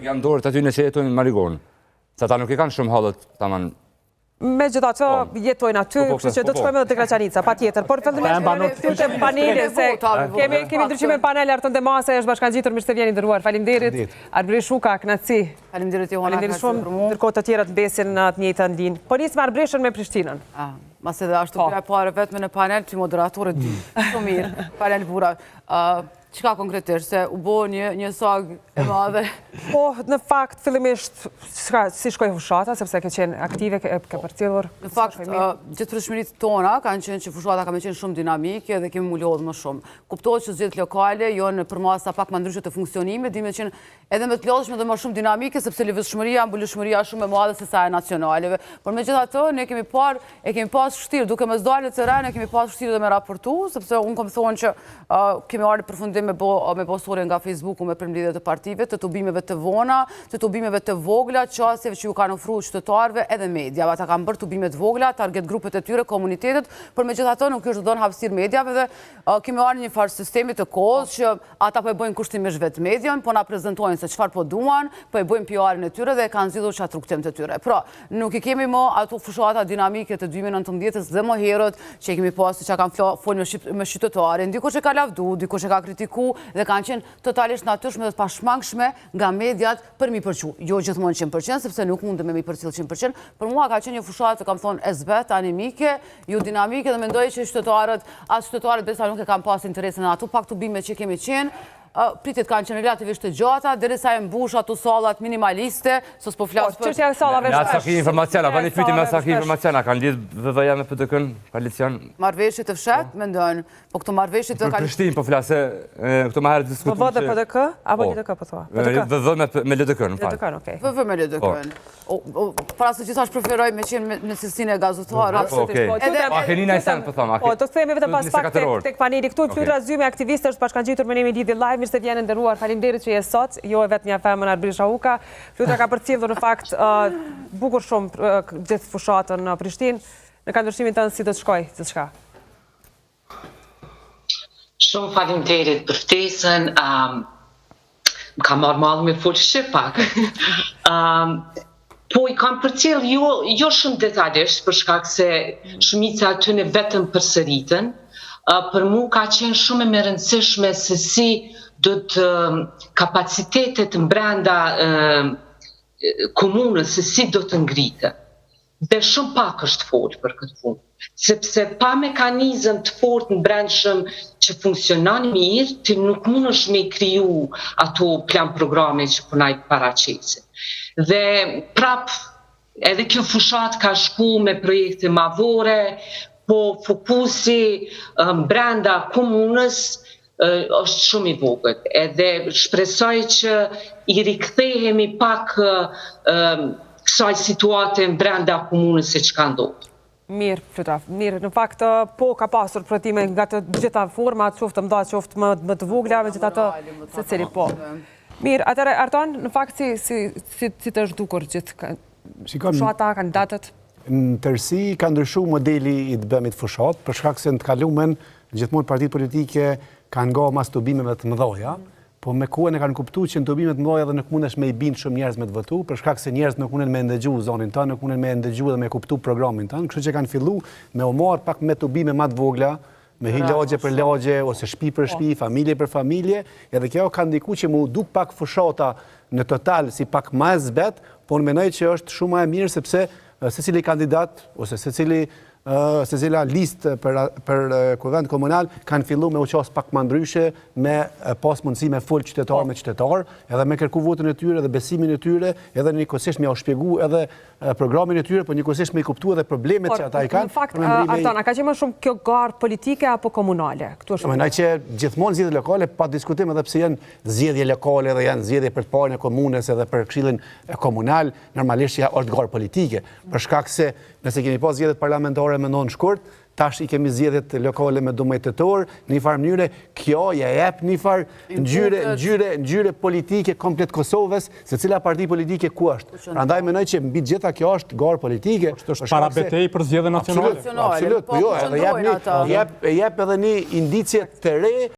Janë dorët aty nëse jetojnë në Marigon. Sa ta nuk i kanë shumë halët, taman. Megjithatë jetojnë aty, kështu që do të shkojmë edhe te Graçanica, patjetër. Por fillimisht pyetëm panelin se kemi ndryshime panel artën dhe masa është bashkangjitur, mirë se vjeni nderuar. Faleminderit. Arbëresh Shuka, kënaqësi. Faleminderit Johana. Faleminderit shumë, ndërkohë të tjerët mbesin në të njëjtën linjë. Po nis me Arbreshën me Prishtinën. Mas edhe ashtu bëja parë vetëm në panel që moderatorët di. Shumë mirë, panel bura. Qka konkretisht, se u bo një sag e madhe? Po, në fakt, fillimisht, si shkoj fushata, sepse ke qenë aktive, ke përcjellur. Në fakt, gjithë përshmërit tona kanë qenë që fushata ka me qenë shumë dinamike dhe kemi mullohet më shumë. Kuptohet që zgjedhjet lokale, jo në përmasa pak më ndryshe të funksionime, di me qenë edhe me të lodhshme dhe më shumë dinamike, sepse lëvizshmëria, mbuleshmëria shumë e madhe se sa e nacionaleve. Por megjithatë, ne kemi pas vështirë, duke mos dalë në terren, ne kemi pas vështirë dhe me raportu, sepse unë kam thonë që kemi ardhur përfundim me bo storje nga Facebooku me përmbledhje të partive, të tubimeve të vona, të tubimeve të vogla, qasjeve që ju kanë ofruar qytetarëve edhe mediave. Ata kanë bërë tubime të vogla, target grupet e tyre, komunitetet, por megjithatë nuk është dhënë hapësirë mediave dhe kemi marrë një farë sistemi të kohës që ata po e bëjnë kushtimisht vetë median, po na prezantojnë se çfarë po duan, po e bëjnë PR-in e tyre dhe kanë zgjidhur çfarë rrugtim të tyre. Pra, nuk i kemi më ato fushata dinamike të 2019-s dhe më herët që kemi pasur që kanë folur me qytetarë, dikush e ka lavdu, dikush e ka kritikuar dhe kanë qenë totalisht natyrshme dhe të pashmangshme nga mediat për mi përqu. Jo gjithmonë 100%, sepse nuk mundem me mi përcjell 100%, për mua ka qenë një fushatë, kam thonë, e zbet, animike, ju dinamike dhe mendoj që qytetarët besa nuk e kanë pas interesin në ato pak tubime që kemi qenë, pritet kanë qenë relativisht të gjata, derisa e mbush ato sallat minimaliste, sos po flas për... Çështja e sallave është... Sa ki informaciona, bani pyetje me sa ki informaciona, kanë lidh VV-ja me PDK-n, koalicion? Marrëveshje të fshat, mendojnë, po këto marrëveshje të... Për Prishtinë, po flasë, këto më herë diskutuam... VV dhe PDK, apo LDK po thua? VV me LDK-n, më falë. VV me LDK-n. Para se gjithashtë preferoj me qenë me cilësinë e gazetarë. A keni në sen, po thëmë. Po, të themi vetëm pas pak tek paneli këtu, Flyra Zyme, aktiviste, është bashkangjitur me ne në lidhje live, mirë se vjenë nderuar, faleminderit që je sot, jo e vetë një femën Arbëresh Shuka. Flyra ka përcjellur në fakt bukur shumë gjithë fushatën në Prishtinë. Në këndvështrimin tënd si do të shkojë gjithçka? Shumë faleminderit për ftesën. Më ka marrë malë me fol shqipak. Po i kam përcjell jo shumë detajisht për shkak se shumica aty në vetëm përsëritën. Për mu ka qenë shumë e rëndësishme se si do të kapacitetet brenda komunës, se si do të ngritë. Dhe shumë pak është folë për këtë punë, sepse pa mekanizëm të fortë në brendshëm që funksionon mirë, ti nuk mund është me kriju ato plan programe që punaj paraqisin. Dhe prap, edhe kjo fushat ka shku me projekte mavore, po fokusi brenda komunës është shumë i vogël. Edhe shpresoj që i rikthehemi pak kësaj situate në brenda komunës se që ka ndodhur. Mirë, Flyra, mirë. Në fakt, po ka pasur prodhime nga të gjitha format, qoftë mëdha, qoftë më të vogla, megjithatë secili po. Mirë, atëherë Arton, në fakt si të është dukur gjithë fushata, kandidatët? Në tërësi ka ndryshu modeli i të bëmit fushat, për shkak se në të kalumen, gjithmonë partitë politike kanë nga mas tubimeve të mëdhoja, po me kohën e kanë kuptu që në tubimet mëdhoja dhe nuk mundesh me i bind shumë njerëz me të votu, për shkak se njerëz nuk munden me ndëgju zonin tënë, nuk munden me ndëgju dhe me kuptu programin tënë, kështu që kanë fillu me u marr pak me tubime më të vogla, me hi lagje për lagje, ose shtëpi për shtëpi, familje për familje, edhe kjo ka ndiku që mu duk pak fushata në total si pak më e zbet, por mendoj që është shumë më e mirë sepse secili kandidat ose secila listë për kuvend komunal kanë fillu me uqas pak më ndryshe, me pas mundësi me fol qytetar me qytetar, edhe me kërku votën e tyre dhe besimin e tyre, edhe njëkohësisht me u shpjegu edhe programin e tyre, por njëkohësisht me i kuptu edhe problemet që ata i kanë. Në fakt, Arton, a ka qenë më shumë kjo garë politike apo komunale? Mendoj që gjithmonë zgjedhjet lokale, pa diskutim edhe pse janë zgjedhje lokale dhe janë zgjedhje për të parën e komunës edhe për këshillin komunal, normalisht është garë politike, për shkak se nëse kemi pas zgjedhjet parlamentare me non shkurt, tash i kemi zgjedhjet lokale me domethënëtor, në një farë mënyre, kjo ja jep një farë ngjyrë politike komplet Kosovës, se cila parti politike ku është. Prandaj mendoj që mbi gjitha kjo është garë politike. Është para betejë për zgjedhje nacionale. Absolut, po jo, edhe jep edhe një indicje të re